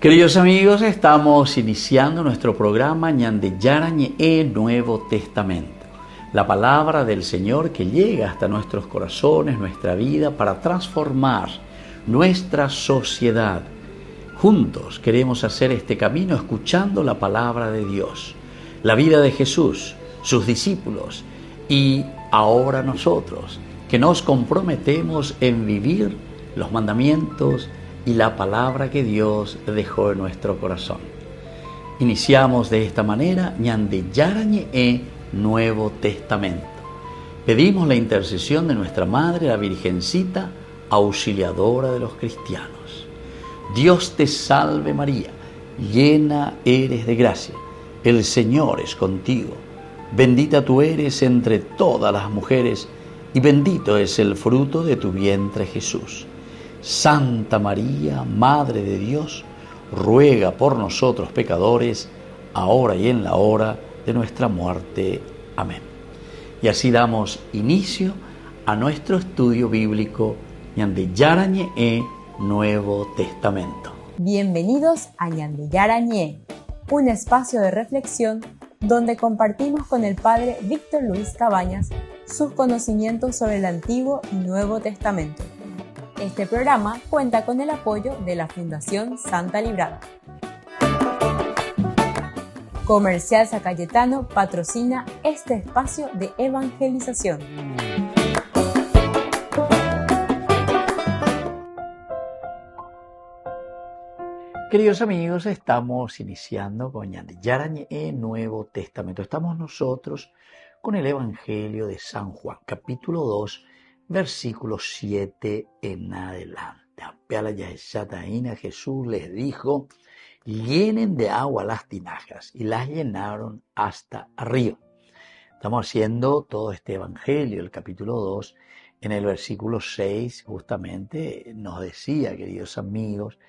Queridos amigos, estamos iniciando nuestro programa Ñande Yarañe Nuevo Testamento. La palabra del Señor que llega hasta nuestros corazones, nuestra vida, para transformar nuestra sociedad. Juntos queremos hacer este camino escuchando la palabra de Dios, la vida de Jesús, sus discípulos y ahora nosotros, que nos comprometemos en vivir los mandamientos y la palabra que Dios dejó en nuestro corazón. Iniciamos de esta manera Ñande Yarañe Nuevo Testamento. Pedimos la intercesión de nuestra Madre, la Virgencita, auxiliadora de los cristianos. Dios te salve María, llena eres de gracia, el Señor es contigo. Bendita tú eres entre todas las mujeres y bendito es el fruto de tu vientre Jesús. Santa María, Madre de Dios, ruega por nosotros pecadores, ahora y en la hora de nuestra muerte. Amén. Y así damos inicio a nuestro estudio bíblico Ñande Yarañe Nuevo Testamento. Bienvenidos a Ñande Yarañe, un espacio de reflexión donde compartimos con el Padre Víctor Luis Cabañas sus conocimientos sobre el Antiguo y Nuevo Testamento. Este programa cuenta con el apoyo de la Fundación Santa Librada. Comercial San Cayetano patrocina este espacio de evangelización. Queridos amigos, estamos iniciando con Ñande Yarañe Nuevo Testamento. Estamos nosotros con el Evangelio de San Juan, capítulo 2, versículo 7 en adelante. Jesús les dijo: llenen de agua las tinajas, y las llenaron hasta arriba. Estamos haciendo todo este Evangelio, el capítulo 2, en el versículo 6 justamente nos decía, queridos amigos,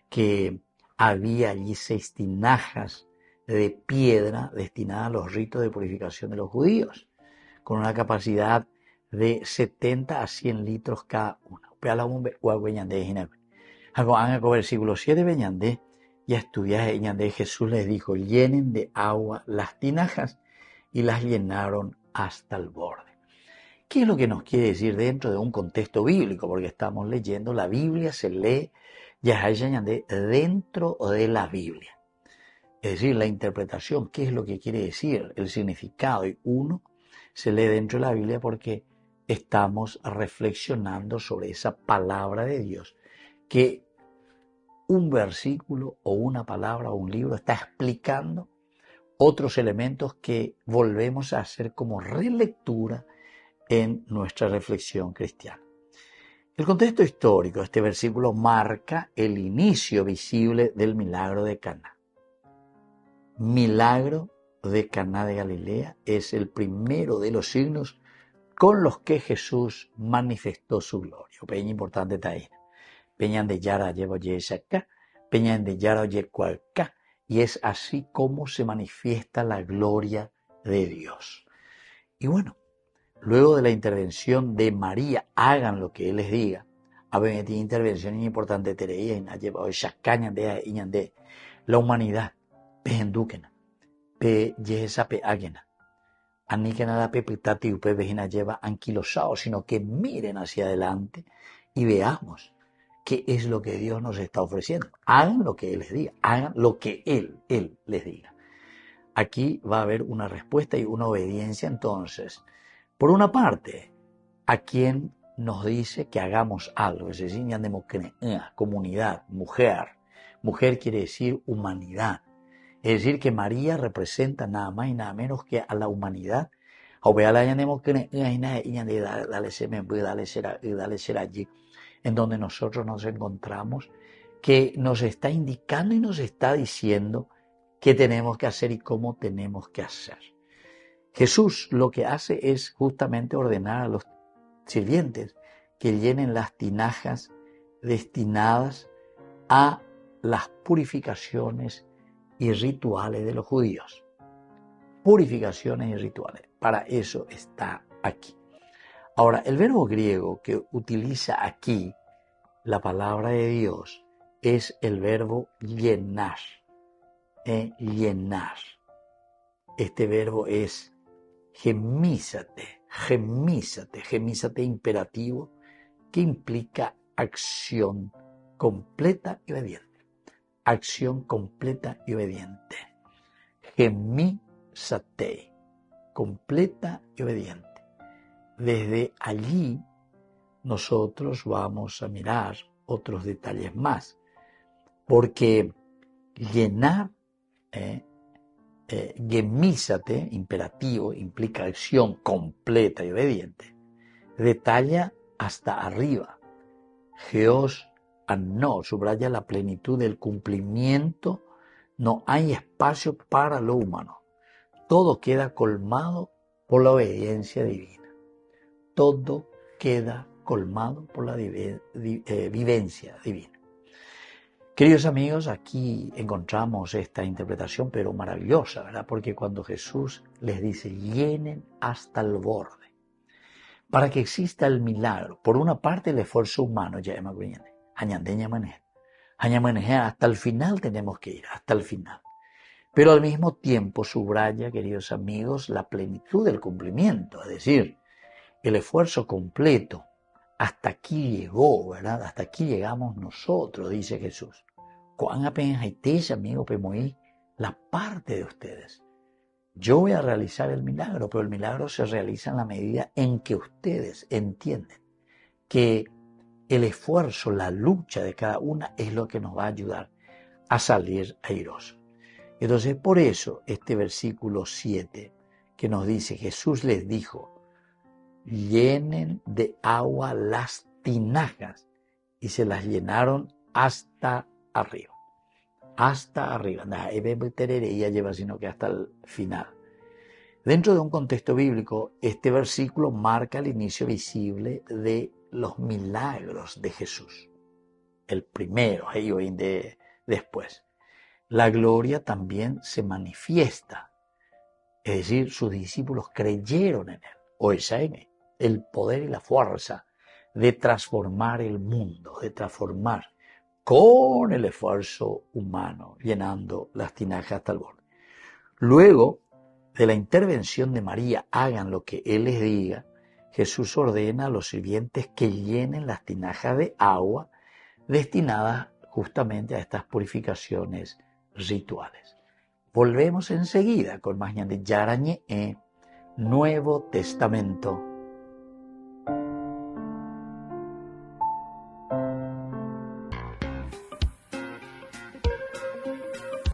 que había allí 6 tinajas de piedra destinadas a los ritos de purificación de los judíos, con una capacidad de 70 a 100 litros cada una. Versículo 7, Beñandé, y estudias Ñande, Jesús les dijo: llenen de agua las tinajas, y las llenaron hasta el borde. ¿Qué es lo que nos quiere decir dentro de un contexto bíblico? Porque estamos leyendo, la Biblia se lee dentro de la Biblia. Es decir, la interpretación, ¿qué es lo que quiere decir? El significado. Y uno se lee dentro de la Biblia porque estamos reflexionando sobre esa palabra de Dios, que un versículo o una palabra o un libro está explicando otros elementos que volvemos a hacer como relectura en nuestra reflexión cristiana. El contexto histórico de este versículo marca el inicio visible del milagro de Caná. Milagro de Caná de Galilea es el primero de los signos con los que Jesús manifestó su gloria. Peña importante está ahí. Peña de Yara llevo acá, Peña de Yara acá, y es así como se manifiesta la gloria de Dios. Y bueno, luego de la intervención de María, hagan lo que Él les diga. Había intervención importante de la humanidad, pehendúquena, pe yesa pe águena. Ani que nada pepitati upe vejina lleva anquilosado, sino que miren hacia adelante y veamos qué es lo que Dios nos está ofreciendo. Hagan lo que Él les diga, hagan lo que Él les diga. Aquí va a haber una respuesta y una obediencia entonces. Por una parte, a quien nos dice que hagamos algo, es decir, comunidad, mujer. Mujer quiere decir humanidad. Es decir, que María representa nada más y nada menos que a la humanidad. Allí en donde nosotros nos encontramos, que nos está indicando y nos está diciendo qué tenemos que hacer y cómo tenemos que hacer. Jesús lo que hace es justamente ordenar a los sirvientes que llenen las tinajas destinadas a las purificaciones y rituales de los judíos. Purificaciones y rituales. Para eso está aquí. Ahora, el verbo griego que utiliza aquí la palabra de Dios es el verbo llenar. Llenar. Este verbo es gemízate, gemízate imperativo que implica acción completa y obediente. Acción completa y obediente. Gemízate, completa y obediente. Desde allí nosotros vamos a mirar otros detalles más, porque llenar, gemízate, imperativo, implica acción completa y obediente, detalla hasta arriba. Geos anó, subraya la plenitud del cumplimiento, no hay espacio para lo humano. Todo queda colmado por la obediencia divina. Todo queda colmado por la vivencia divina. Queridos amigos, aquí encontramos esta interpretación, pero maravillosa, ¿verdad? Porque cuando Jesús les dice, llenen hasta el borde, para que exista el milagro, por una parte el esfuerzo humano, ya hemos visto, hasta el final tenemos que ir, hasta el final. Pero al mismo tiempo subraya, queridos amigos, la plenitud del cumplimiento, es decir, el esfuerzo completo. Hasta aquí llegó, ¿verdad? Hasta aquí llegamos nosotros, dice Jesús. Cuán apenas hay amigo, pemoí, la parte de ustedes. Yo voy a realizar el milagro, pero el milagro se realiza en la medida en que ustedes entienden que el esfuerzo, la lucha de cada una es lo que nos va a ayudar a salir airosos. Entonces, por eso, este versículo 7 que nos dice, Jesús les dijo, llenen de agua las tinajas, y se las llenaron hasta arriba. Hasta arriba. Ya lleva sino que hasta el final. Dentro de un contexto bíblico, este versículo marca el inicio visible de los milagros de Jesús. El primero, después. La gloria también se manifiesta. Es decir, sus discípulos creyeron en él. O esa en él. El poder y la fuerza de transformar el mundo, de transformar con el esfuerzo humano, llenando las tinajas hasta el borde. Luego de la intervención de María, hagan lo que Él les diga, Jesús ordena a los sirvientes que llenen las tinajas de agua destinadas justamente a estas purificaciones rituales. Volvemos enseguida con más de Yarañé, Nuevo Testamento.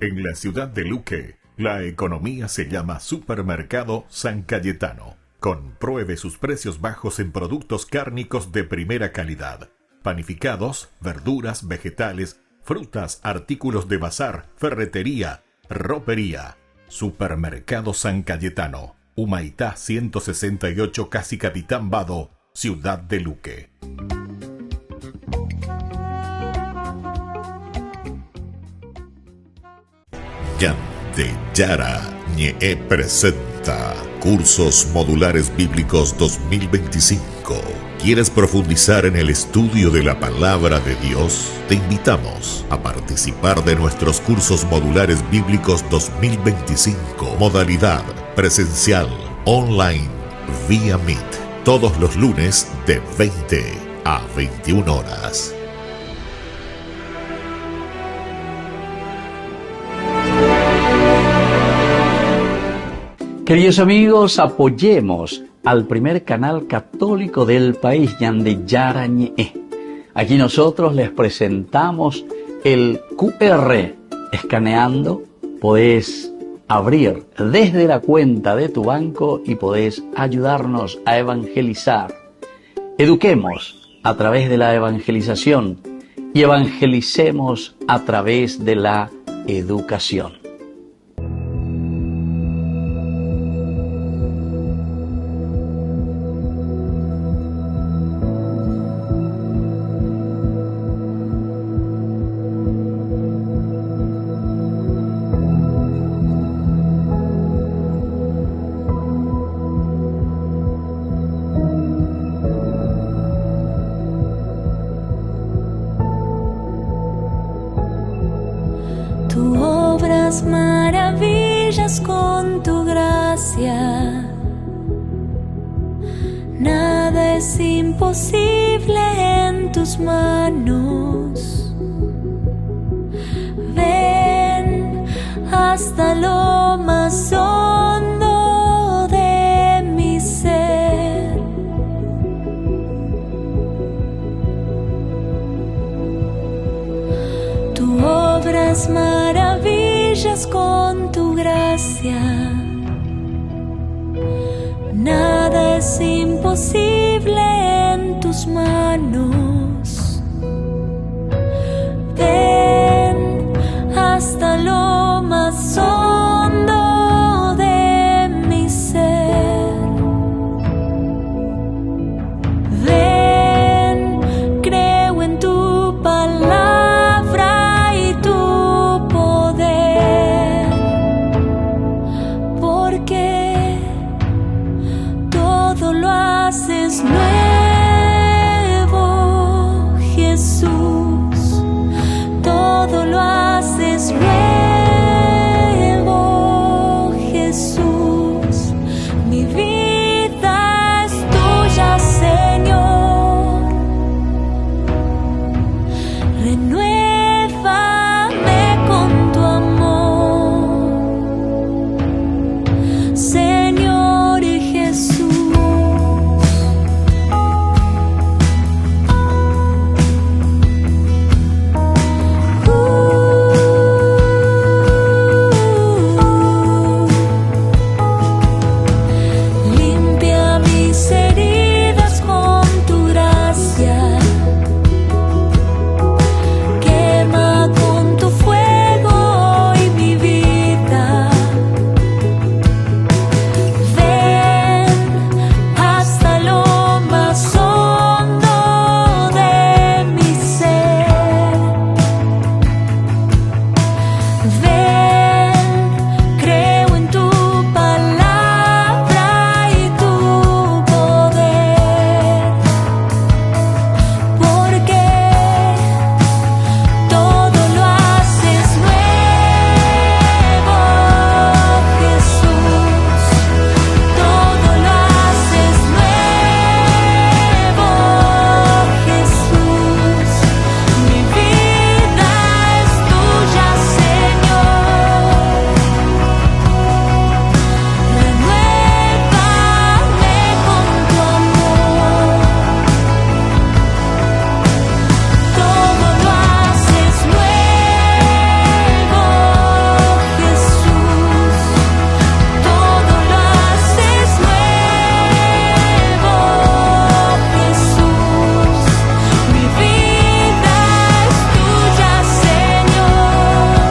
En la ciudad de Luque, la economía se llama Supermercado San Cayetano. Compruebe sus precios bajos en productos cárnicos de primera calidad. Panificados, verduras, vegetales, frutas, artículos de bazar, ferretería, ropería. Supermercado San Cayetano, Humaitá 168, Casi Capitán Vado, ciudad de Luque. Yarañé presenta Cursos Modulares Bíblicos 2025. ¿Quieres profundizar en el estudio de la Palabra de Dios? Te invitamos a participar de nuestros Cursos Modulares Bíblicos 2025. Modalidad presencial, online, vía Meet. Todos los lunes de 20 a 21 horas. Queridos amigos, apoyemos al primer canal católico del país, Ñande Yarañé. Aquí nosotros les presentamos el QR. Escaneando, podés abrir desde la cuenta de tu banco y podés ayudarnos a evangelizar. Eduquemos a través de la evangelización y evangelicemos a través de la educación. Tú obras maravillas con tu gracia. Nada es imposible en tus manos. Ven hasta lo más hondo de mi ser. Tú obras maravillas con tu gracia. Nada es imposible en tus manos. Ven hasta lo más hondo de mi ser. Ven, creo en tu palabra y tu poder, porque todo lo haces nuevo, Jesús. Todo lo haces nuevo, Jesús. Mi vida es tuya, Señor. Renuévame con tu amor, Señor y Jesús. Limpia mis heridas con tu gracia. Quema con tu fuego hoy mi vida. Ven hasta lo más hondo de mi ser. Ven, creo en tu palabra y tu poder, porque todo lo haces nuevo, Jesús. Todo lo haces nuevo, Jesús. Mi vida es tuya, Señor. Renuévame con tu amor. Todo lo haces nuevo, Jesús. Todo lo haces nuevo, Jesús. Mi vida es tuya, Señor.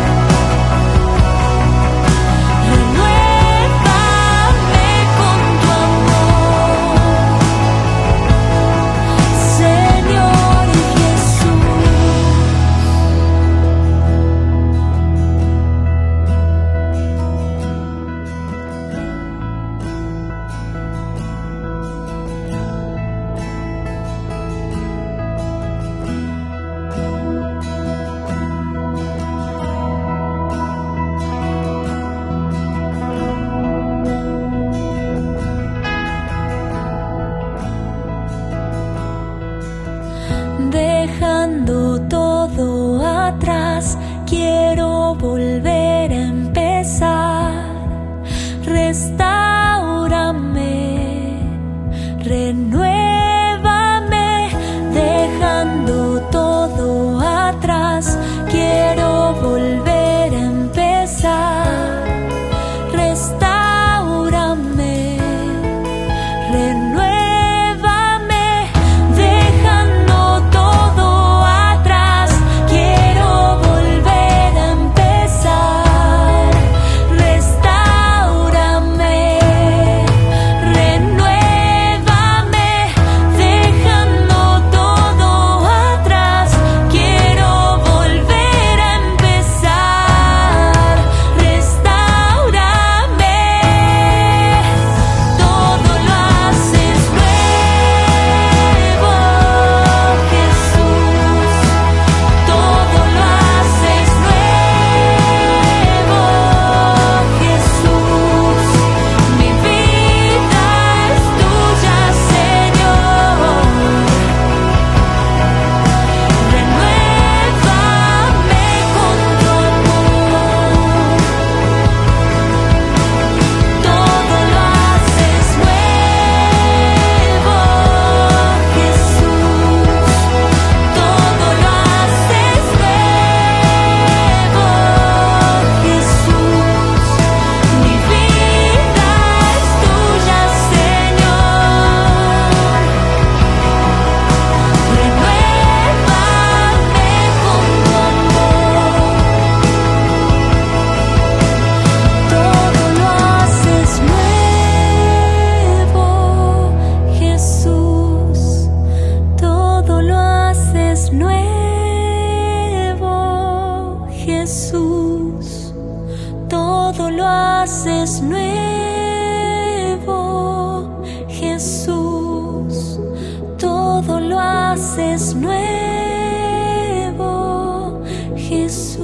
Renuévame con tu amor, Señor y Jesús. Dejando todo atrás, quiero volver a empezar. Restáurame, renuévame. Dejando todo atrás, quiero volver a empezar. Restáurame, renuévame. Dejando todo atrás, quiero volver a empezar. Restáurame. Jesús, todo lo haces nuevo. Jesús, todo lo haces nuevo. Jesús.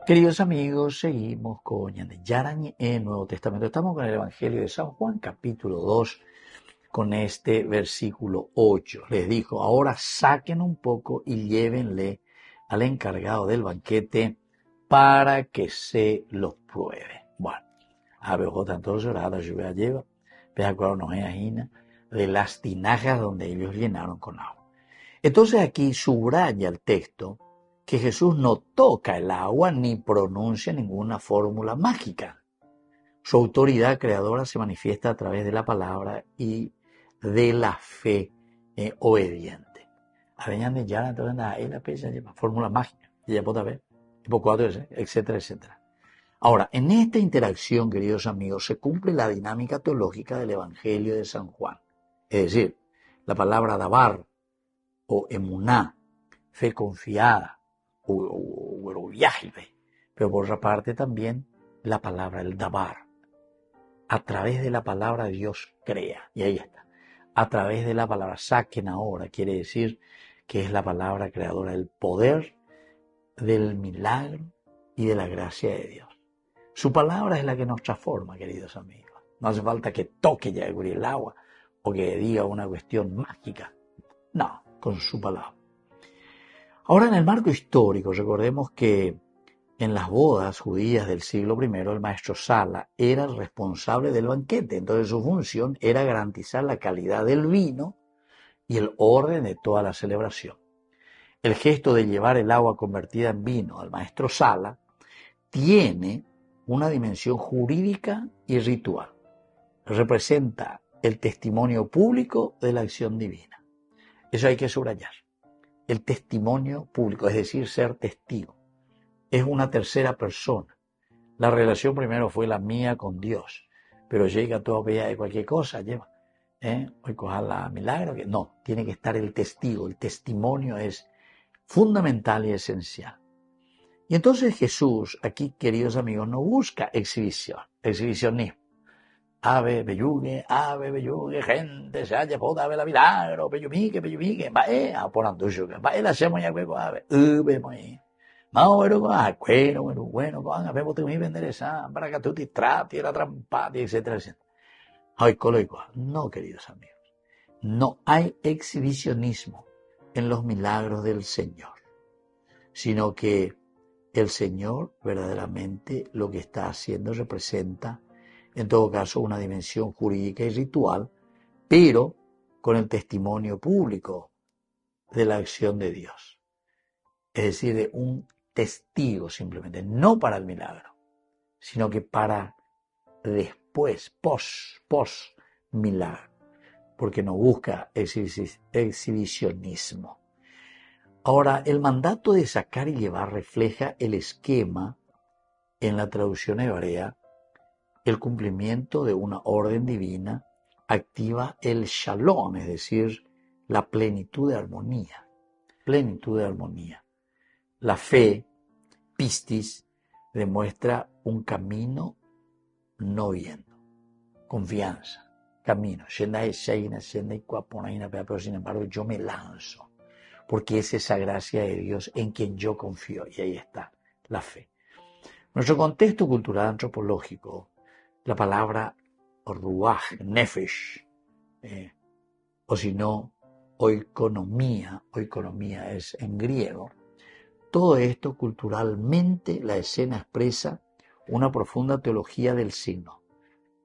Queridos amigos, seguimos con Ñande Yarañe en el Nuevo Testamento. Estamos con el Evangelio de San Juan, capítulo 2, con este versículo 8. Les dijo, ahora saquen un poco y llévenle al encargado del banquete para que se los pruebe. Bueno, a ver, tanto llorada, yo voy a llevar, voy a acordarnos de las tinajas donde ellos llenaron con agua. Entonces aquí subraya el texto que Jesús no toca el agua ni pronuncia ninguna fórmula mágica. Su autoridad creadora se manifiesta a través de la palabra y de la fe obediente. Aveñan ya entonces la pesa fórmula mágica, ya puede ver, tipo 4, etcétera, etcétera. Ahora, en esta interacción, queridos amigos, se cumple la dinámica teológica del Evangelio de San Juan. Es decir, la palabra dabar o emuná, fe confiada, o viaje, pero por otra parte también la palabra, el dabar. A través de la palabra Dios crea, y ahí está. A través de la palabra, saquen ahora, quiere decir que es la palabra creadora del poder, del milagro y de la gracia de Dios. Su palabra es la que nos transforma, queridos amigos. No hace falta que toque ya el agua o que diga una cuestión mágica. No, con su palabra. Ahora, en el marco histórico, recordemos que en las bodas judías del siglo I, el maestro Sala era el responsable del banquete. Entonces su función era garantizar la calidad del vino y el orden de toda la celebración. El gesto de llevar el agua convertida en vino al maestro Sala tiene una dimensión jurídica y ritual. Representa el testimonio público de la acción divina. Eso hay que subrayar. El testimonio público, es decir, ser testigo. Es una tercera persona. La relación primero fue la mía con Dios, pero llega todavía de cualquier cosa, lleva. Hoy coja la milagro, que no, tiene que estar el testigo. El testimonio es fundamental y esencial. Y entonces Jesús, aquí, queridos amigos, no busca exhibicionismo. Ave, bellugue, gente, se haya poda, ave la milagro, bellumique, vae, a por anduyo, vae la semo ya hueco, ave, moi. No, bueno, a ver, vos te voy a vender esa, para que tú te trates, la trampa, etcétera, etcétera. Ay, no, queridos amigos, no hay exhibicionismo en los milagros del Señor, sino que el Señor verdaderamente lo que está haciendo representa en todo caso una dimensión jurídica y ritual, pero con el testimonio público de la acción de Dios. Es decir, de un testigo simplemente, no para el milagro, sino que para después, post milagro, porque no busca exhibicionismo. Ahora, el mandato de sacar y llevar refleja el esquema en la traducción hebrea. El cumplimiento de una orden divina activa el shalom, es decir, la plenitud de armonía. La fe, pistis, demuestra un camino no viendo, confianza, camino, pero sin embargo yo me lanzo, porque es esa gracia de Dios en quien yo confío, y ahí está la fe. Nuestro contexto cultural antropológico, la palabra ruach, nefesh, o si no, oikonomía es en griego. Todo esto culturalmente la escena expresa una profunda teología del signo.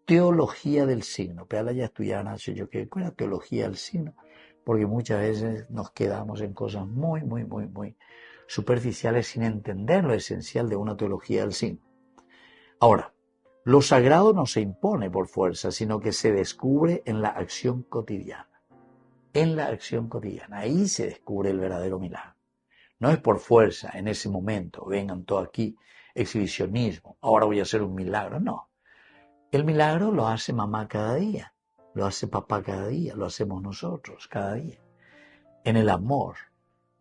Teología del signo. Pero ya estudiaron yo que era teología del signo, porque muchas veces nos quedamos en cosas muy superficiales sin entender lo esencial de una teología del signo. Ahora, lo sagrado no se impone por fuerza, sino que se descubre en la acción cotidiana. En la acción cotidiana, ahí se descubre el verdadero milagro. No es por fuerza, en ese momento, vengan todos aquí, exhibicionismo, ahora voy a hacer un milagro, no. El milagro lo hace mamá cada día, lo hace papá cada día, lo hacemos nosotros cada día. En el amor,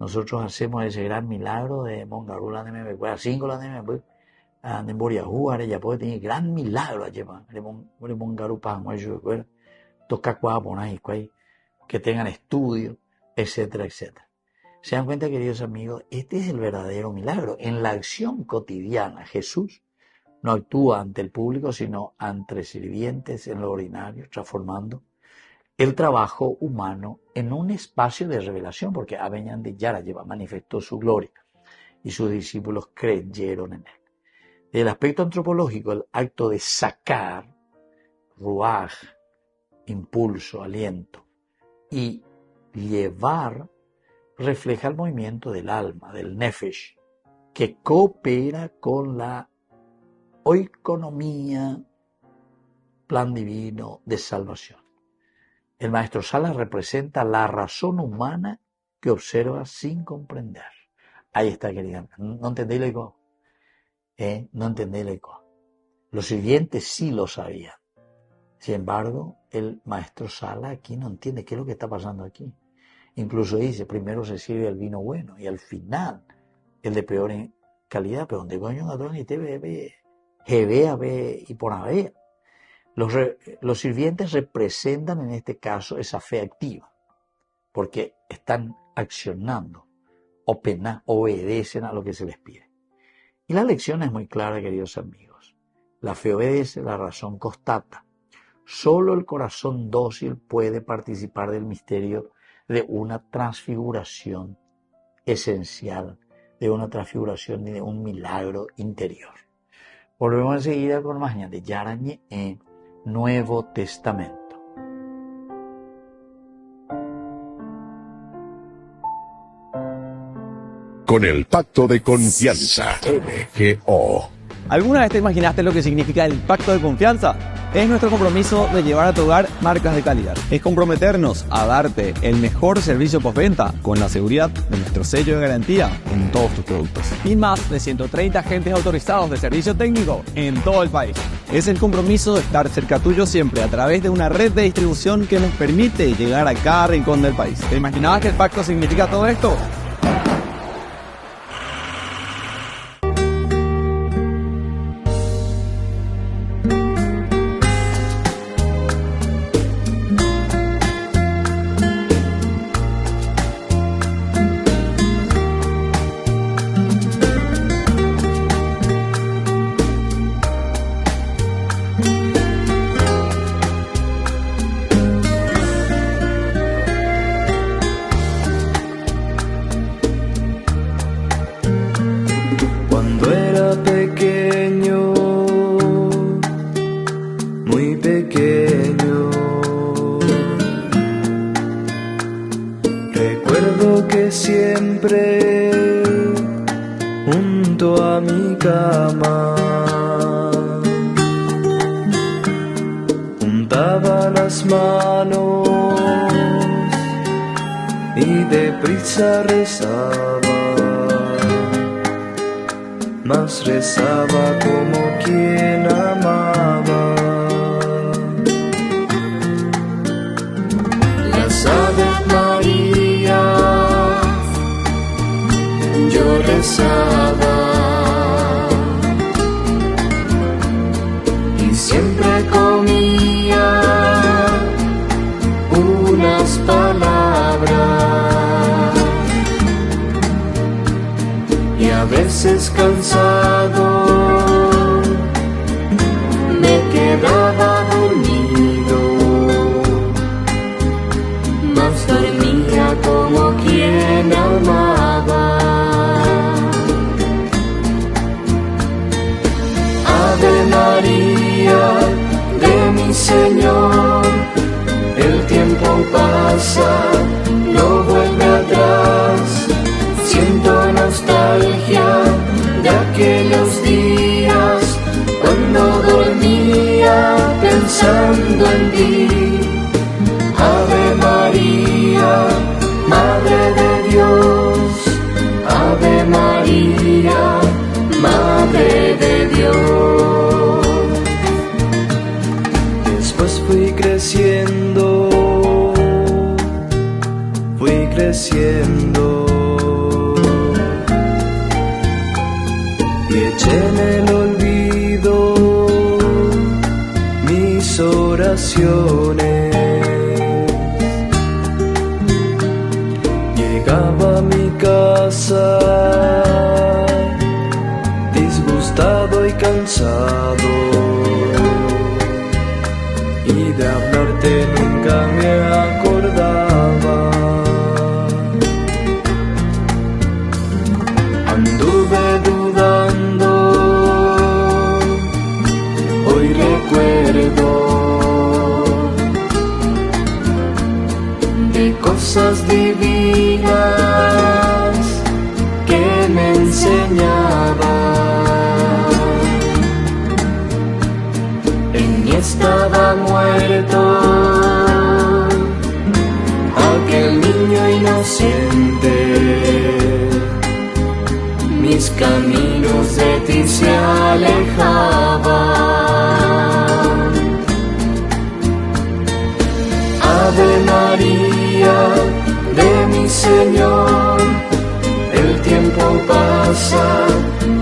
nosotros hacemos ese gran milagro de Mongarula de Mebecuea, 5 la de Mebecuea, de Boriajú, ya puede tener gran milagro allí, de Mongarupa, toca cuaponar, que tengan estudio, etcétera, etcétera. ¿Se dan cuenta, queridos amigos? Este es el verdadero milagro. En la acción cotidiana, Jesús no actúa ante el público, sino ante sirvientes en lo ordinario, transformando el trabajo humano en un espacio de revelación, porque Abeñan de Yara manifestó su gloria y sus discípulos creyeron en él. Desde el aspecto antropológico, el acto de sacar, ruaj, impulso, aliento, y llevar, refleja el movimiento del alma, del nefesh, que coopera con la oikonomía, plan divino de salvación. El maestro Sala representa la razón humana que observa sin comprender. Ahí está, querida. ¿No entendéis lo igual? No entendéis lo igual. Los sirvientes sí lo sabían. Sin embargo, el maestro Sala aquí no entiende qué es lo que está pasando aquí. Incluso dice, primero se sirve el vino bueno y al final el de peor calidad. Pero donde coño ladrón y te bebe, y por haber. Los sirvientes representan en este caso esa fe activa, porque están accionando, obedecen a lo que se les pide. Y la lección es muy clara, queridos amigos. La fe obedece, la razón constata. Solo el corazón dócil puede participar del misterio de una transfiguración esencial, de una transfiguración y de un milagro interior. Volvemos enseguida con más de Yarañe en Nuevo Testamento. Con el Pacto de Confianza, MGO. ¿Alguna vez te imaginaste lo que significa el Pacto de Confianza? Es nuestro compromiso de llevar a tu hogar marcas de calidad. Es comprometernos a darte el mejor servicio postventa con la seguridad de nuestro sello de garantía en todos tus productos. Y más de 130 agentes autorizados de servicio técnico en todo el país. Es el compromiso de estar cerca tuyo siempre a través de una red de distribución que nos permite llegar a cada rincón del país. ¿Te imaginabas que el pacto significa todo esto? Rezaba como quien amaba. Las Aves Marías yo rezaba, María, de mi Señor. El tiempo pasa, no vuelve atrás. Siento nostalgia de aquellos días cuando dormía pensando en ti. Ave María, Madre de Dios. Ave María, Madre de Dios. Después fui creciendo, y eché en el olvido mis oraciones. Llegaba a mi casa disgustado y cansado, y de hablarte nunca me acordaba. Anduve dudando, hoy recuerdo de cosas divinas que me enseñaba. En mí estaba muerto aquel niño inocente. Mis caminos de ti se alejaban. Ave María, de mi Señor. El tiempo pasa,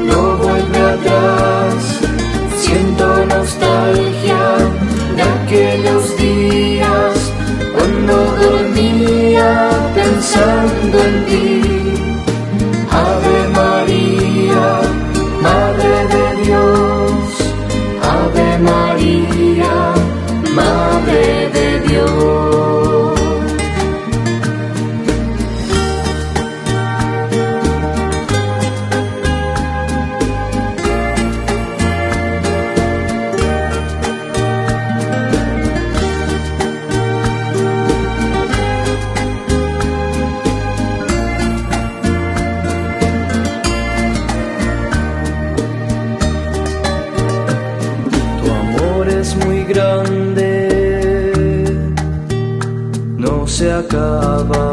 no vuelve atrás. Siento nostalgia de aquellos días cuando dormía pensando en ti. Ave María, Madre de Dios. Ave María, Madre de Dios. Grande, no se acaba.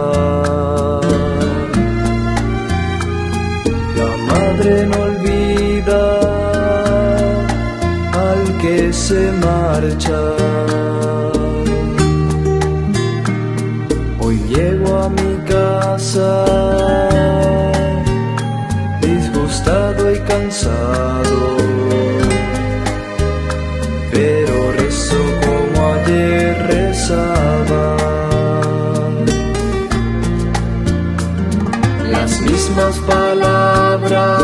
La madre no olvida al que se marcha. Hoy llego a mi casa disgustado y cansado, pero rezo como ayer rezaba. Las mismas palabras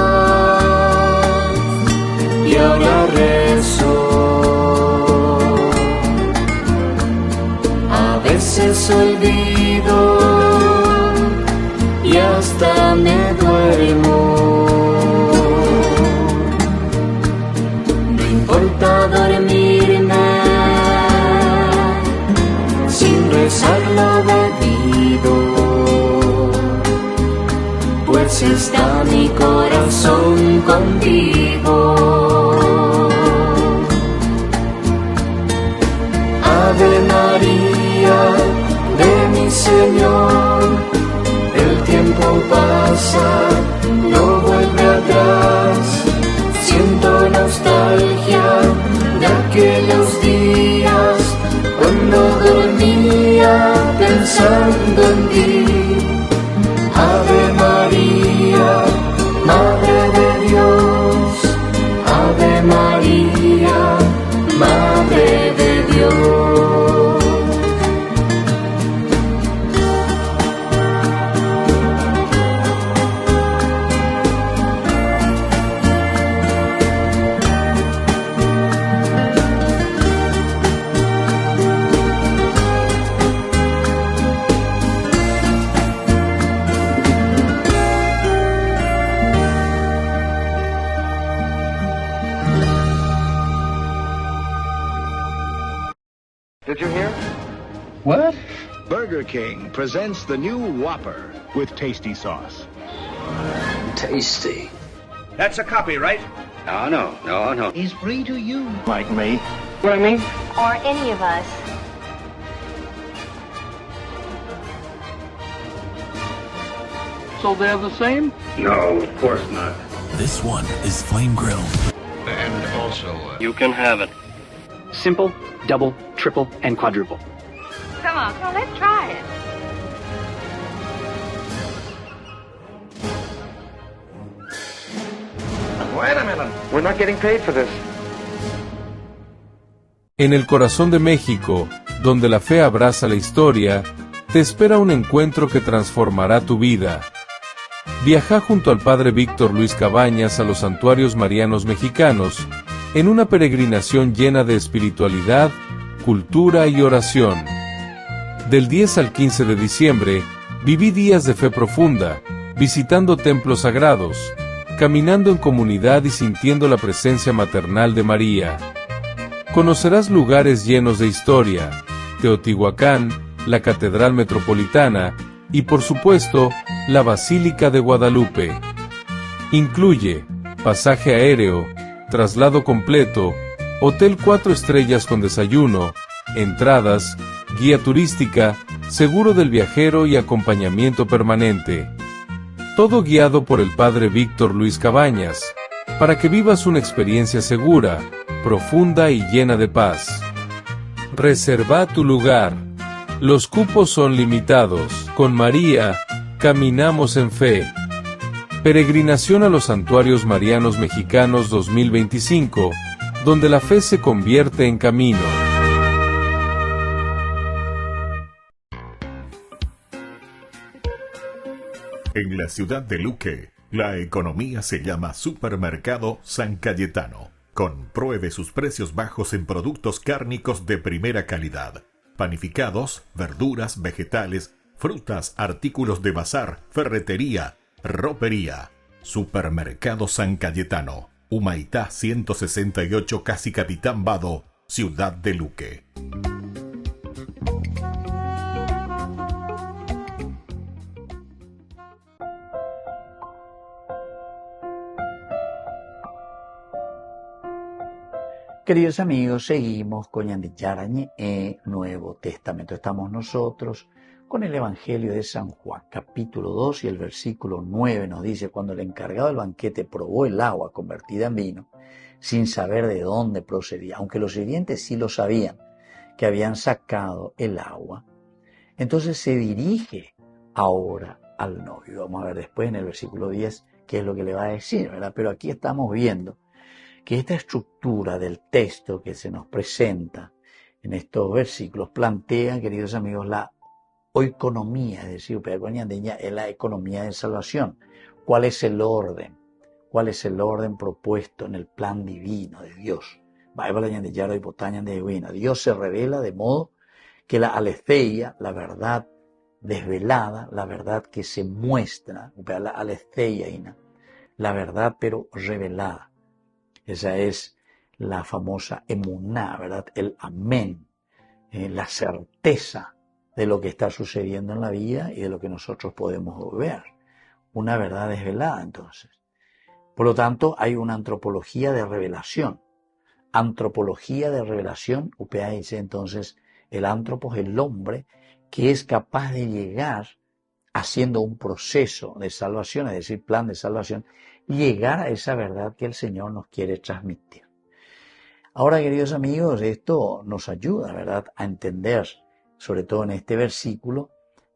y ahora rezo. A veces olvido y hasta me duermo. No importa dormirme sin rezar lo debido, pues está mi corazón contigo. Ave María, de mi Señor. El tiempo pasa, no vuelve atrás. Siento nostalgia de aquellos días cuando dormía pensando en ti. Ave María, Madre de Dios. Did you hear? What? Burger King presents the new Whopper with tasty sauce. Tasty. That's a copy, right? No. He's free to use. Like me. What I mean? Or any of us. So they're the same? No, of course not. This one is flame grilled. And also, You can have it. Simple, double, triple, and quadruple. Come on, let's try it. Wait a minute. We're not getting paid for this. En el corazón de México, donde la fe abraza la historia, te espera un encuentro que transformará tu vida. Viaja junto al Padre Víctor Luis Cabañas a los santuarios marianos mexicanos, en una peregrinación llena de espiritualidad, cultura y oración. Del 10 al 15 de diciembre, viví días de fe profunda, visitando templos sagrados, caminando en comunidad y sintiendo la presencia maternal de María. Conocerás lugares llenos de historia, Teotihuacán, la Catedral Metropolitana y, por supuesto, la Basílica de Guadalupe. Incluye pasaje aéreo, traslado completo, hotel 4 estrellas con desayuno, entradas, guía turística, seguro del viajero y acompañamiento permanente. Todo guiado por el Padre Víctor Luis Cabañas, para que vivas una experiencia segura, profunda y llena de paz. Reserva tu lugar. Los cupos son limitados. Con María, caminamos en fe. Peregrinación a los Santuarios Marianos Mexicanos 2025, donde la fe se convierte en camino. En la ciudad de Luque, la economía se llama Supermercado San Cayetano. Compruebe sus precios bajos en productos cárnicos de primera calidad. Panificados, verduras, vegetales, frutas, artículos de bazar, ferretería, ropería. Supermercado San Cayetano, Humaitá 168, Casi Capitán Vado, Ciudad de Luque. Queridos amigos, seguimos con Ñande Yarañe Nuevo Testamento. Estamos nosotros con el Evangelio de San Juan, capítulo 2 y el versículo 9 nos dice: cuando el encargado del banquete probó el agua convertida en vino, sin saber de dónde procedía, aunque los sirvientes sí lo sabían, que habían sacado el agua, entonces se dirige ahora al novio. Vamos a ver después en el versículo 10 qué es lo que le va a decir, ¿verdad? Pero aquí estamos viendo que esta estructura del texto que se nos presenta en estos versículos plantea, queridos amigos, la oikonomía, es decir, es la economía de salvación. ¿Cuál es el orden? ¿Cuál es el orden propuesto en el plan divino de Dios? Dios se revela de modo que la aletheia, la verdad desvelada, la verdad que se muestra, la aletheia, la verdad pero revelada. Esa es la famosa emuná, ¿verdad? El amén, la certeza de lo que está sucediendo en la vida y de lo que nosotros podemos ver. Una verdad desvelada, entonces. Por lo tanto, hay una antropología de revelación. Antropología de revelación, UPA dice entonces, el antropos es el hombre que es capaz de llegar haciendo un proceso de salvación, es decir, plan de salvación, llegar a esa verdad que el Señor nos quiere transmitir. Ahora, queridos amigos, esto nos ayuda, ¿verdad?, a entender, sobre todo en este versículo,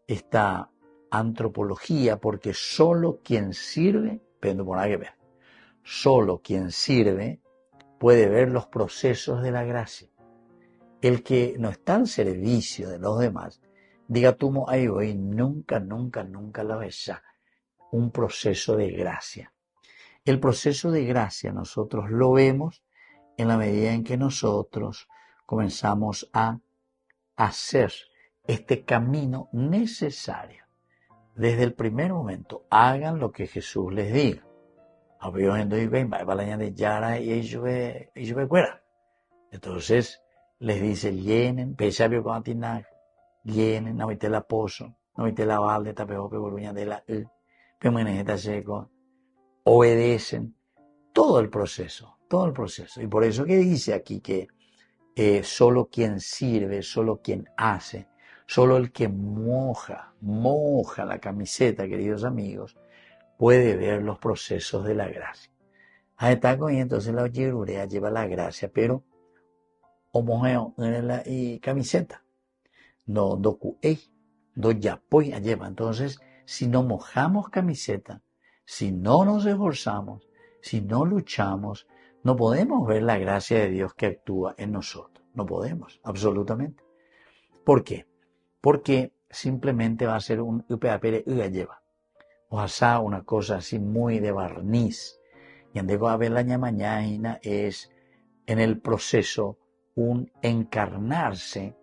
esta antropología, porque solo quien sirve, solo quien sirve puede ver los procesos de la gracia. El que no está al servicio de los demás, diga tú, ahí voy, nunca la ves, un proceso de gracia. El proceso de gracia nosotros lo vemos en la medida en que nosotros comenzamos a hacer este camino necesario. Desde el primer momento, hagan lo que Jesús les diga. Entonces, les dice, llenen, pesabio con atinac, llenen, no viste la pozo, no viste la balde, tapejo, pevoluña de la pemenejeta seco, obedecen, todo el proceso. Y por eso que dice aquí que solo quien sirve, solo quien hace, solo el que moja la camiseta, queridos amigos, puede ver los procesos de la gracia. Ahí está con entonces la yerurea lleva la gracia, pero homogeo en la camiseta. No docuei, do yapoi lleva. Entonces, si no mojamos camiseta, si no nos esforzamos, si no luchamos, no podemos ver la gracia de Dios que actúa en nosotros. No podemos, absolutamente. ¿Por qué? Porque simplemente va a ser un upeapere lleva. O sea, una cosa así muy de barniz. Y andego a ver la ñamañaina es en el proceso un encarnarse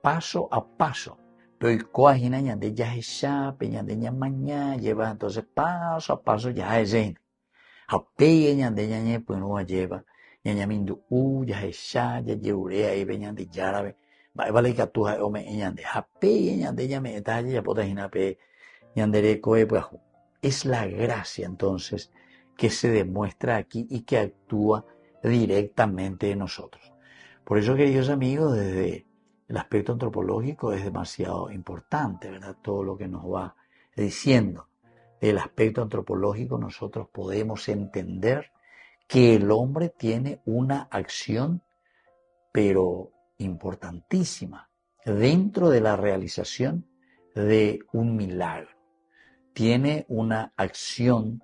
paso a paso. Pero coagina ñande ya esa, peñande ñamañá, lleva entonces paso a paso ya es en. Apeya ñande ñañe pues no lleva. Ñañamindu ya esa, ya lleurea y peñande yarabe. Vale que tú ome ñande. Apeya ñande ñame etalle ya potagina pe ñandere coe pues. Es la gracia entonces que se demuestra aquí y que actúa directamente en nosotros. Por eso, queridos amigos, desde el aspecto antropológico es demasiado importante, ¿verdad? Todo lo que nos va diciendo. Del aspecto antropológico nosotros podemos entender que el hombre tiene una acción, pero importantísima, dentro de la realización de un milagro. Tiene una acción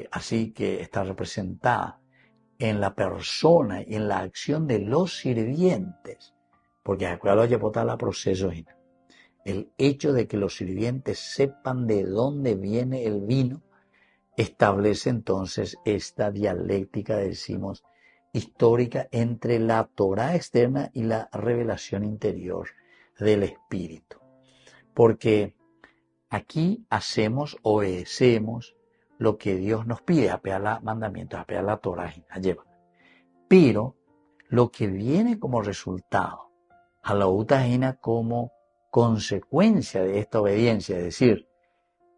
así que está representada en la persona y en la acción de los sirvientes, porque acuérdate ya botar la proceso. El hecho de que los sirvientes sepan de dónde viene el vino establece entonces esta dialéctica, decimos, histórica entre la Torá externa y la revelación interior del Espíritu. Porque aquí obedecemos lo que Dios nos pide, apear los mandamientos, apear la Torá, lleva. Pero lo que viene como resultado, a la utajina como consecuencia de esta obediencia, es decir,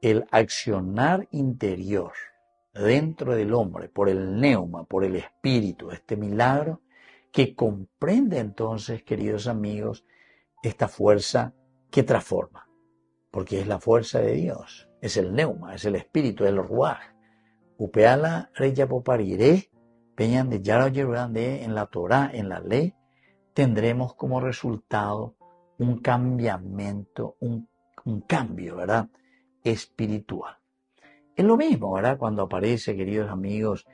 el accionar interior dentro del hombre por el neuma, por el espíritu, este milagro que comprende entonces, queridos amigos, esta fuerza que transforma, porque es la fuerza de Dios. Es el neuma, es el espíritu, el ruaj. Upeala reya popariré, peñan de yara yerurande en la Torá, en la ley, tendremos como resultado un cambiamiento, un cambio, ¿verdad? Espiritual. Es lo mismo, ¿verdad? Cuando aparece, queridos amigos,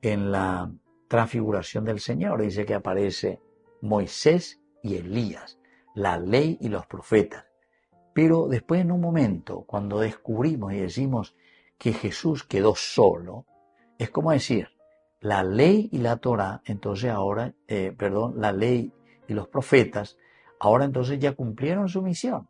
en la transfiguración del Señor, dice que aparece Moisés y Elías, la ley y los profetas. Pero después en un momento, cuando descubrimos y decimos que Jesús quedó solo, es como decir, la ley y la Torá, entonces ahora, la ley y los profetas, ahora entonces ya cumplieron su misión.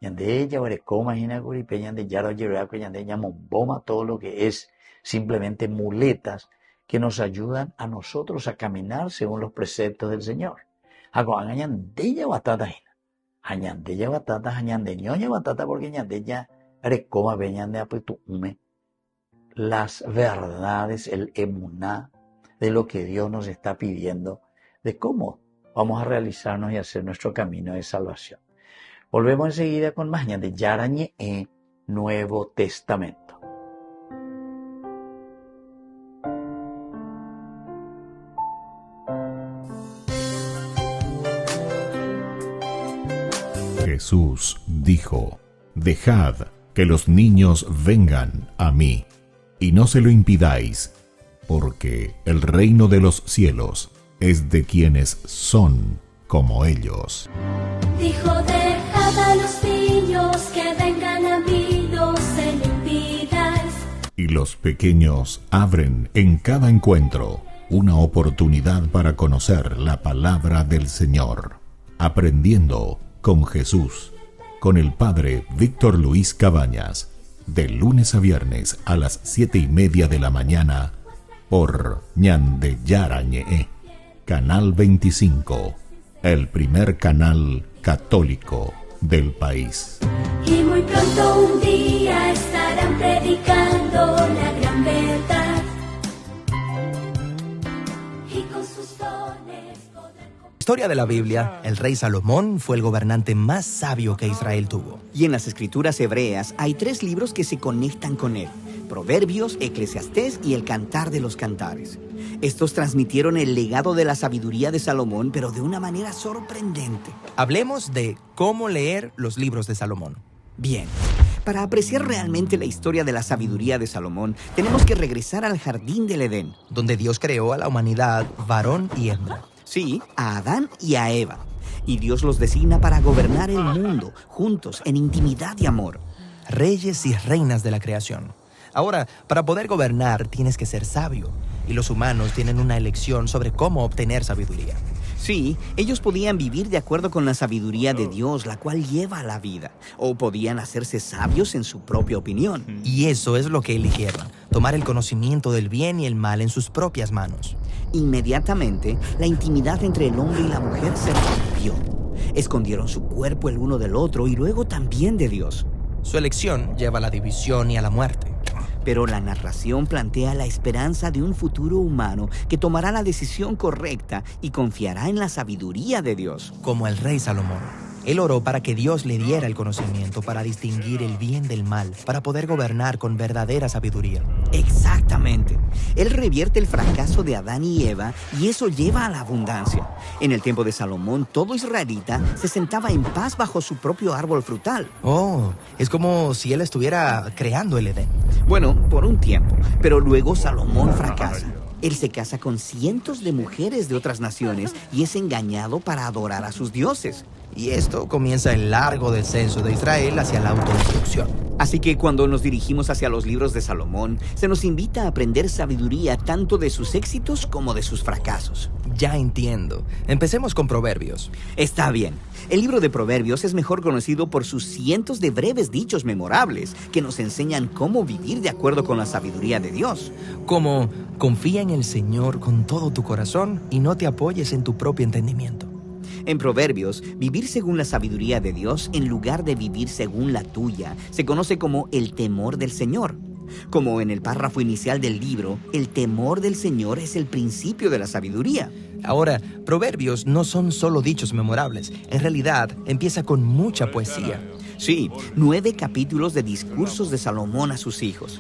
Yande ella, Orecoma, Jinaguripe, Yande Yaro, Yeroaco, Yande Yamomboma, todo lo que es simplemente muletas que nos ayudan a nosotros a caminar según los preceptos del Señor. Yande batata, Añande batata, Añande ñoña batata, porque Yande ya Orecoma, Beñande Apetume, las verdades, el emuná de lo que Dios nos está pidiendo, de cómo vamos a realizarnos y hacer nuestro camino de salvación. Volvemos enseguida con más de Yarañe Nuevo Testamento. Jesús dijo: Dejad que los niños vengan a mí, y no se lo impidáis, porque el reino de los cielos es de quienes son como ellos. Dijo: dejad a los niños que vengan a mí, no se lo impidáis. Y los pequeños abren en cada encuentro una oportunidad para conocer la palabra del Señor, aprendiendo con Jesús, con el Padre Víctor Luis Cabañas, de lunes a viernes a las 7:30 de la mañana, por Ñande Yarañe. Canal 25, el primer canal católico del país. Y muy pronto un día estarán predicando la gran verdad. Y con sus dones podrán... Historia de la Biblia, el rey Salomón fue el gobernante más sabio que Israel tuvo. Y en las escrituras hebreas hay 3 libros que se conectan con él: Proverbios, Eclesiastés y el Cantar de los Cantares. Estos transmitieron el legado de la sabiduría de Salomón, pero de una manera sorprendente. Hablemos de cómo leer los libros de Salomón. Bien, para apreciar realmente la historia de la sabiduría de Salomón, tenemos que regresar al jardín del Edén, donde Dios creó a la humanidad, varón y hembra. Sí, a Adán y a Eva. Y Dios los designa para gobernar el mundo, juntos, en intimidad y amor. Reyes y reinas de la creación. Ahora, para poder gobernar tienes que ser sabio. Y los humanos tienen una elección sobre cómo obtener sabiduría. Sí, ellos podían vivir de acuerdo con la sabiduría de Dios, la cual lleva a la vida. O podían hacerse sabios en su propia opinión. Y eso es lo que eligieron: tomar el conocimiento del bien y el mal en sus propias manos. Inmediatamente, la intimidad entre el hombre y la mujer se rompió. Escondieron su cuerpo el uno del otro y luego también de Dios. Su elección lleva a la división y a la muerte. Pero la narración plantea la esperanza de un futuro humano que tomará la decisión correcta y confiará en la sabiduría de Dios. Como el rey Salomón. Él oró para que Dios le diera el conocimiento para distinguir el bien del mal, para poder gobernar con verdadera sabiduría. Exactamente. Él revierte el fracaso de Adán y Eva y eso lleva a la abundancia. En el tiempo de Salomón, todo israelita se sentaba en paz bajo su propio árbol frutal. Oh, es como si él estuviera creando el Edén. Bueno, por un tiempo, pero luego Salomón fracasa. Él se casa con cientos de mujeres de otras naciones y es engañado para adorar a sus dioses. Y esto comienza el largo descenso de Israel hacia la autodestrucción. Así que cuando nos dirigimos hacia los libros de Salomón, se nos invita a aprender sabiduría tanto de sus éxitos como de sus fracasos. Ya entiendo. Empecemos con Proverbios. Está bien. El libro de Proverbios es mejor conocido por sus cientos de breves dichos memorables que nos enseñan cómo vivir de acuerdo con la sabiduría de Dios. Como: confía en el Señor con todo tu corazón y no te apoyes en tu propio entendimiento. En Proverbios, vivir según la sabiduría de Dios en lugar de vivir según la tuya se conoce como el temor del Señor. Como en el párrafo inicial del libro, el temor del Señor es el principio de la sabiduría. Ahora, Proverbios no son solo dichos memorables. En realidad, empieza con mucha poesía. Sí, 9 capítulos de discursos de Salomón a sus hijos.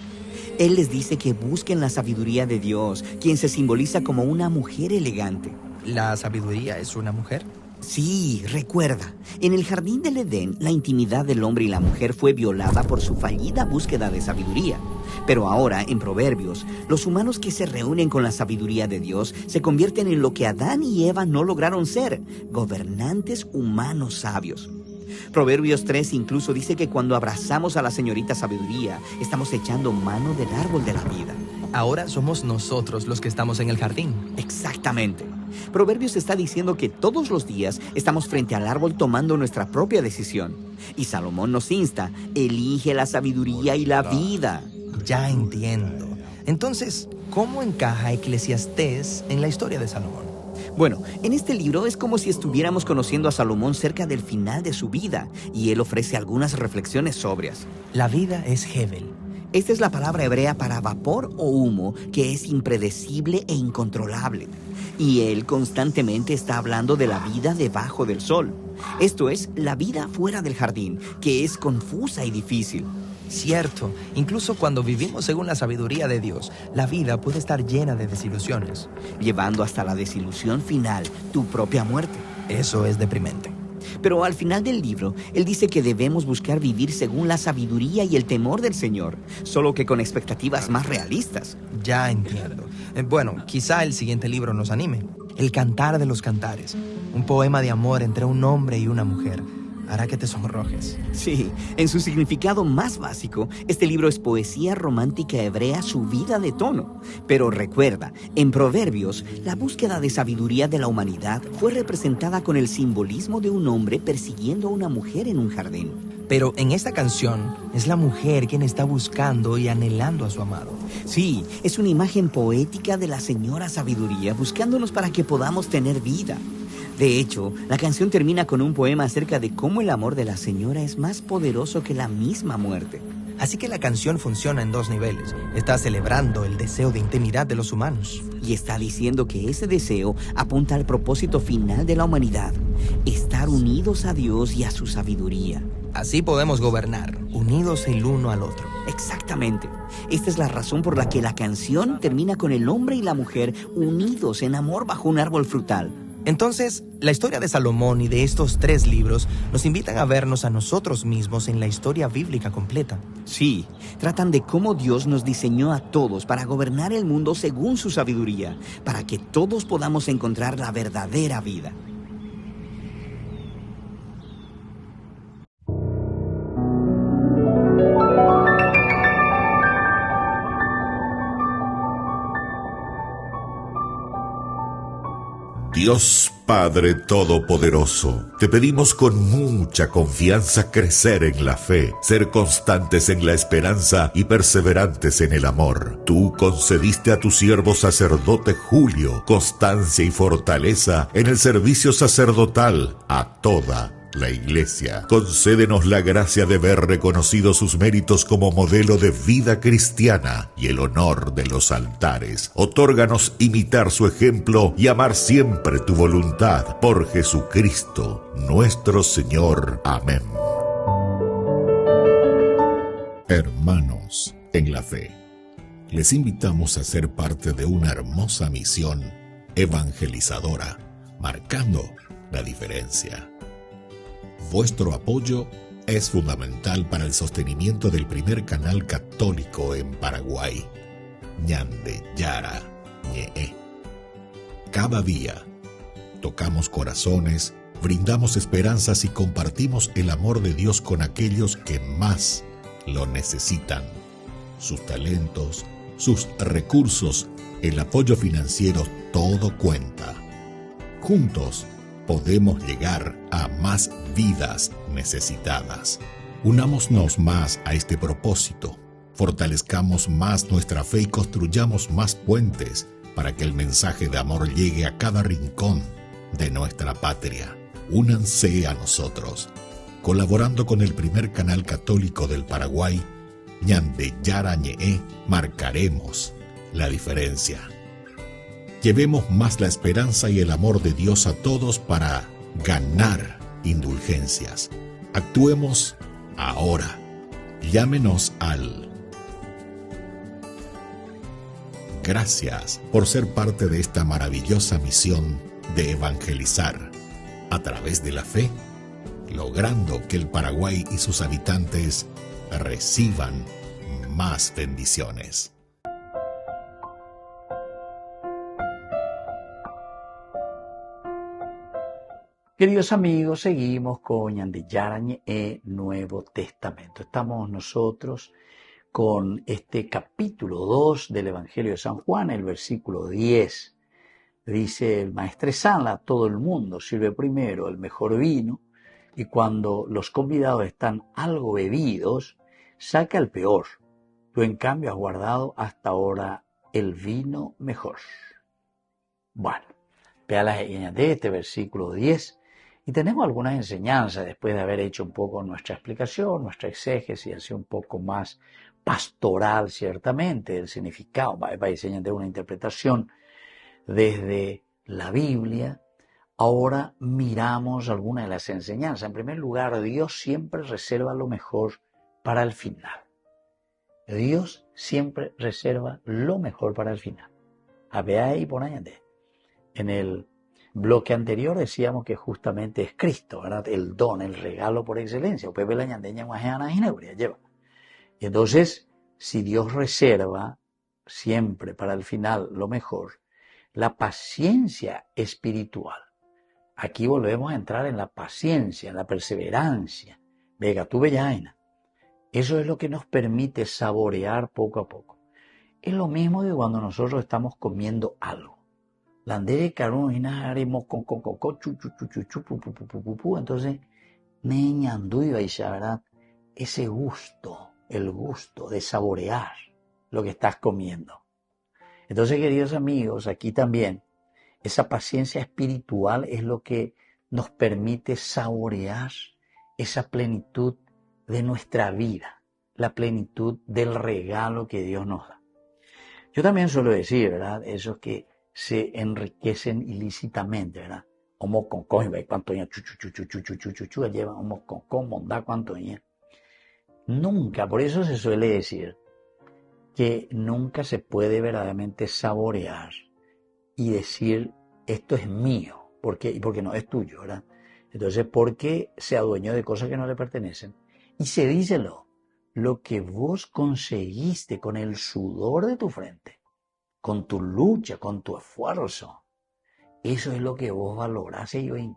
Él les dice que busquen la sabiduría de Dios, quien se simboliza como una mujer elegante. ¿La sabiduría es una mujer? Sí, recuerda, en el jardín del Edén, la intimidad del hombre y la mujer fue violada por su fallida búsqueda de sabiduría. Pero ahora, en Proverbios, los humanos que se reúnen con la sabiduría de Dios se convierten en lo que Adán y Eva no lograron ser: gobernantes humanos sabios. Proverbios 3 incluso dice que cuando abrazamos a la señorita sabiduría, estamos echando mano del árbol de la vida. Ahora somos nosotros los que estamos en el jardín. Exactamente. Proverbios está diciendo que todos los días estamos frente al árbol tomando nuestra propia decisión. Y Salomón nos insta: elige la sabiduría y la vida. Ya entiendo. Entonces, ¿cómo encaja Eclesiastés en la historia de Salomón? Bueno, en este libro es como si estuviéramos conociendo a Salomón cerca del final de su vida, y él ofrece algunas reflexiones sobrias. La vida es Hevel. Esta es la palabra hebrea para vapor o humo, que es impredecible e incontrolable. Y él constantemente está hablando de la vida debajo del sol. Esto es, la vida fuera del jardín, que es confusa y difícil. Cierto, incluso cuando vivimos según la sabiduría de Dios, la vida puede estar llena de desilusiones. Llevando hasta la desilusión final, tu propia muerte. Eso es deprimente. Pero al final del libro, él dice que debemos buscar vivir según la sabiduría y el temor del Señor, solo que con expectativas más realistas. Ya entiendo. Bueno, quizá el siguiente libro nos anime. El Cantar de los Cantares, un poema de amor entre un hombre y una mujer. Hará que te sonrojes. Sí, en su significado más básico, este libro es poesía romántica hebrea subida de tono. Pero recuerda, en Proverbios, la búsqueda de sabiduría de la humanidad fue representada con el simbolismo de un hombre persiguiendo a una mujer en un jardín. Pero en esta canción es la mujer quien está buscando y anhelando a su amado. Sí, es una imagen poética de la señora sabiduría buscándonos para que podamos tener vida. De hecho, la canción termina con un poema acerca de cómo el amor de la señora es más poderoso que la misma muerte. Así que la canción funciona en dos niveles. Está celebrando el deseo de intimidad de los humanos. Y está diciendo que ese deseo apunta al propósito final de la humanidad: estar unidos a Dios y a su sabiduría. Así podemos gobernar, unidos el uno al otro. Exactamente. Esta es la razón por la que la canción termina con el hombre y la mujer unidos en amor bajo un árbol frutal. Entonces, la historia de Salomón y de estos 3 libros nos invitan a vernos a nosotros mismos en la historia bíblica completa. Sí, tratan de cómo Dios nos diseñó a todos para gobernar el mundo según su sabiduría, para que todos podamos encontrar la verdadera vida. Dios Padre Todopoderoso, te pedimos con mucha confianza crecer en la fe, ser constantes en la esperanza y perseverantes en el amor. Tú concediste a tu siervo sacerdote Julio constancia y fortaleza en el servicio sacerdotal a toda la Iglesia. Concédenos la gracia de ver reconocidos sus méritos como modelo de vida cristiana y el honor de los altares. Otórganos imitar su ejemplo y amar siempre tu voluntad. Por Jesucristo, nuestro Señor. Amén. Hermanos en la fe, les invitamos a ser parte de una hermosa misión evangelizadora, marcando la diferencia. Vuestro apoyo es fundamental para el sostenimiento del primer canal católico en Paraguay, Ñande Yara Ñe. Cada día tocamos corazones, brindamos esperanzas y compartimos el amor de Dios con aquellos que más lo necesitan. Sus talentos, sus recursos, el apoyo financiero, todo cuenta. Juntos podemos llegar a más vidas necesitadas. Unámonos más a este propósito, fortalezcamos más nuestra fe y construyamos más puentes para que el mensaje de amor llegue a cada rincón de nuestra patria. Únanse a nosotros, colaborando con el primer canal católico del Paraguay, Ñande Yara Ñe, marcaremos la diferencia. Llevemos más la esperanza y el amor de Dios a todos para ganar indulgencias. Actuemos ahora. Llámenos al... Gracias por ser parte de esta maravillosa misión de evangelizar a través de la fe, logrando que el Paraguay y sus habitantes reciban más bendiciones. Queridos amigos, seguimos con Ñande Yara Ñe, Nuevo Testamento. Estamos nosotros con este capítulo 2 del Evangelio de San Juan, el versículo 10. Dice el Maestresala: todo el mundo sirve primero el mejor vino y cuando los convidados están algo bebidos, saca el peor. Tú en cambio has guardado hasta ahora el vino mejor. Bueno, vea las señas de este versículo 10. Y tenemos algunas enseñanzas después de haber hecho un poco nuestra explicación, nuestra exégesis, así un poco más pastoral ciertamente, del significado, va a enseñar de una interpretación desde la Biblia. Ahora miramos algunas de las enseñanzas. En primer lugar, Dios siempre reserva lo mejor para el final. Dios siempre reserva lo mejor para el final. A ver ahí por añade. En el bloque anterior decíamos que justamente es Cristo, ¿verdad? El don, el regalo por excelencia. Y entonces, si Dios reserva siempre para el final lo mejor, la paciencia espiritual. Aquí volvemos a entrar en la paciencia, en la perseverancia. Vega, tú bellaina. Eso es lo que nos permite saborear poco a poco. Es lo mismo que cuando nosotros estamos comiendo algo. Entonces, ese gusto, el gusto de saborear lo que estás comiendo. Entonces, queridos amigos, aquí también, esa paciencia espiritual es lo que nos permite saborear esa plenitud de nuestra vida, la plenitud del regalo que Dios nos da. Yo también suelo decir, ¿verdad? Esos que se enriquecen ilícitamente, ¿verdad? Omo con cuánto ya, llevan omo con mondá cuánto ya. Nunca, por eso se suele decir que nunca se puede verdaderamente saborear y decir, esto es mío, porque no es tuyo, ¿verdad? Entonces, ¿por qué se adueñó de cosas que no le pertenecen? Y se díselo, lo que vos conseguiste con el sudor de tu frente, con tu lucha, con tu esfuerzo, eso es lo que vos valorás y oís.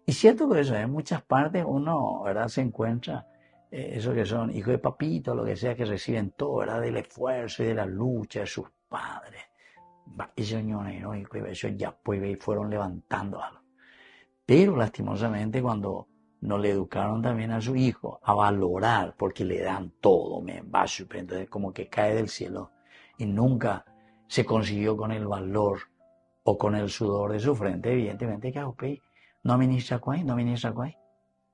Y cierto que eso, en muchas partes uno, ¿verdad?, se encuentra esos que son hijos de papito, lo que sea, que reciben todo, ¿verdad?, del esfuerzo y de la lucha de sus padres. Y señores, ¿no? Eso ya pues fueron levantando algo. Pero lastimosamente cuando no le educaron también a su hijo a valorar, porque le dan todo, entonces como que cae del cielo y nunca se consiguió con el valor o con el sudor de su frente, evidentemente que no ministra cuay.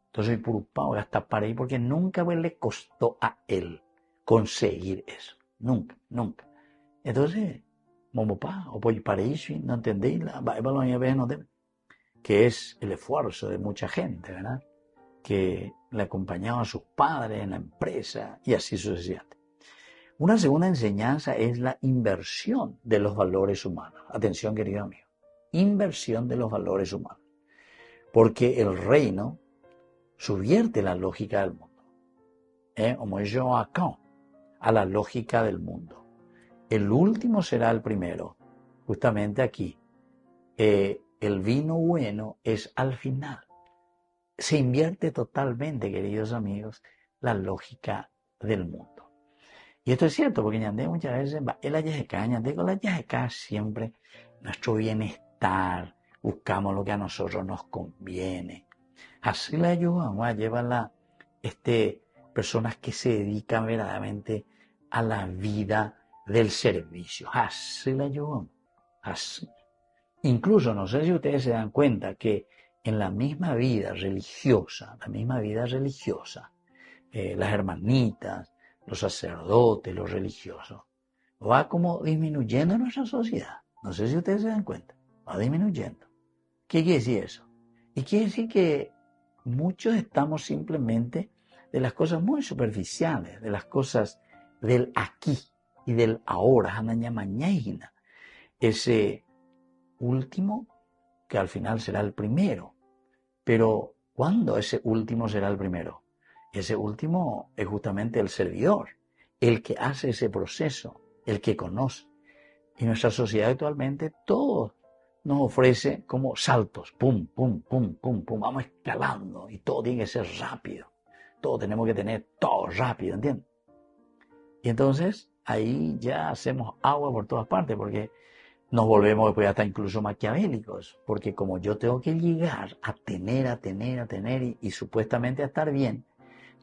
Entonces purupao hasta para ahí porque nunca pues, le costó a él conseguir eso. Nunca. Entonces, momopá, o por paraíso, no entendéis que es el esfuerzo de mucha gente, ¿verdad?, que le acompañaban a sus padres en la empresa y así sucesivamente. Una segunda enseñanza es la inversión de los valores humanos. Atención, querido amigo, inversión de los valores humanos. Porque el reino subvierte la lógica del mundo. Como yo acá, a la lógica del mundo. El último será el primero. Justamente aquí. El vino bueno es al final. Se invierte totalmente, queridos amigos, la lógica del mundo. Y esto es cierto, porque ñandé muchas veces va el ayajeca, ñandé con la ayajeca siempre nuestro bienestar, buscamos lo que a nosotros nos conviene. Así la ayudan, llevan personas que se dedican verdaderamente a la vida del servicio. Así la ayudan, así. Incluso, no sé si ustedes se dan cuenta que en la misma vida religiosa, las hermanitas, los sacerdotes, los religiosos, va como disminuyendo nuestra sociedad. No sé si ustedes se dan cuenta, va disminuyendo. ¿Qué quiere decir eso? Y quiere decir que muchos estamos simplemente de las cosas muy superficiales, de las cosas del aquí y del ahora, mañana, ese último que al final será el primero. Pero ¿cuándo ese último será el primero? Ese último es justamente el servidor, el que hace ese proceso, el que conoce. Y nuestra sociedad actualmente todo nos ofrece como saltos, pum, vamos escalando y todo tiene que ser rápido. Todo tenemos que tener todo rápido, ¿entiendes? Y entonces ahí ya hacemos agua por todas partes porque nos volvemos después hasta incluso maquiavélicos, porque como yo tengo que llegar a tener y supuestamente a estar bien,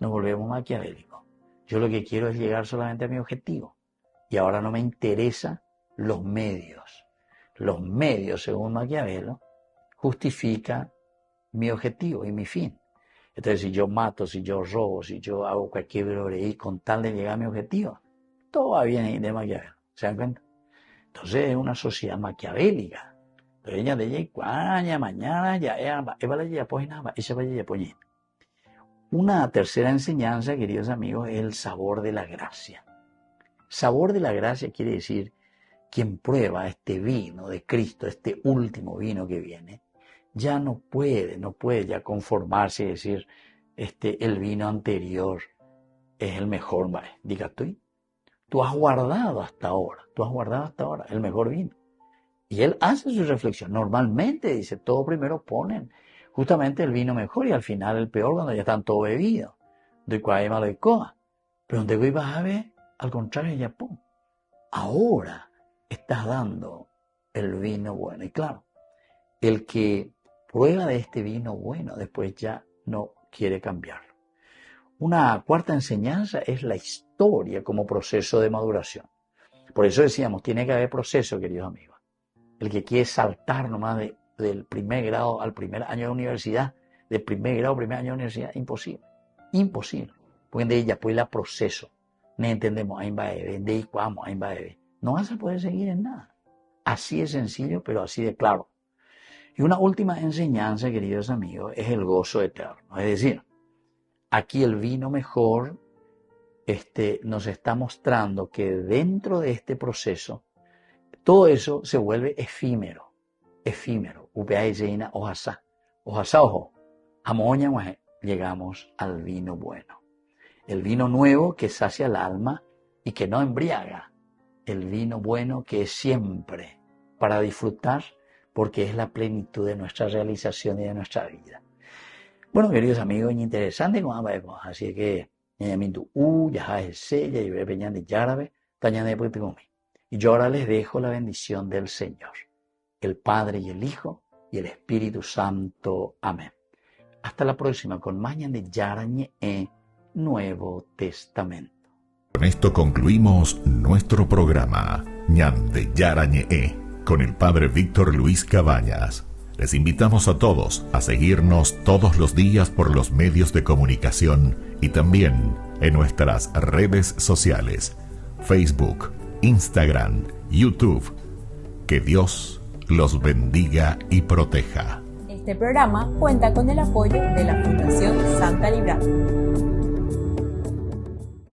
nos volvemos maquiavélicos. Yo lo que quiero es llegar solamente a mi objetivo y ahora no me interesan los medios. Los medios, según Maquiavelo, justifican mi objetivo y mi fin. Entonces, si yo mato, si yo robo, si yo hago cualquier broreí con tal de llegar a mi objetivo, todo va bien de Maquiavelo. ¿Se dan cuenta? Entonces es una sociedad maquiavélica. Entonces ella de mañana ya Una tercera enseñanza, queridos amigos, es el sabor de la gracia. Sabor de la gracia quiere decir quien prueba este vino de Cristo, este último vino que viene, ya no puede ya conformarse y decir el vino anterior es el mejor, diga tú. Tú has guardado hasta ahora el mejor vino. Y él hace su reflexión. Normalmente, dice, todo primero ponen justamente el vino mejor y al final el peor cuando ya están todo bebidos. Pero donde voy vas a ver, al contrario, ya pum. Ahora estás dando el vino bueno. Y claro, el que prueba de este vino bueno después ya no quiere cambiarlo. Una cuarta enseñanza es la historia como proceso de maduración. Por eso decíamos, tiene que haber proceso, queridos amigos. El que quiere saltar nomás del primer grado al primer año de universidad, del primer grado al primer año de universidad, imposible. Imposible. Porque de ella pues la proceso. No entendemos, ahí va de ahí vamos, ahí va de no vas a poder seguir en nada. Así de sencillo, pero así de claro. Y una última enseñanza, queridos amigos, es el gozo eterno. Es decir, aquí el vino mejor nos está mostrando que dentro de este proceso, todo eso se vuelve efímero. Efímero. Ojo. Llegamos al vino bueno. El vino nuevo que sacia el alma y que no embriaga. El vino bueno que es siempre para disfrutar, porque es la plenitud de nuestra realización y de nuestra vida. Bueno, queridos amigos, es interesante como vemos, así que y yo ahora les dejo la bendición del Señor, el Padre y el Hijo y el Espíritu Santo. Amén. Hasta la próxima con más de Yarañe Nuevo Testamento. Con esto concluimos nuestro programa Ñande Yarañe con el Padre Víctor Luis Cabañas. Les invitamos a todos a seguirnos todos los días por los medios de comunicación y también en nuestras redes sociales, Facebook, Instagram, YouTube. Que Dios los bendiga y proteja. Este programa cuenta con el apoyo de la Fundación Santa Librada.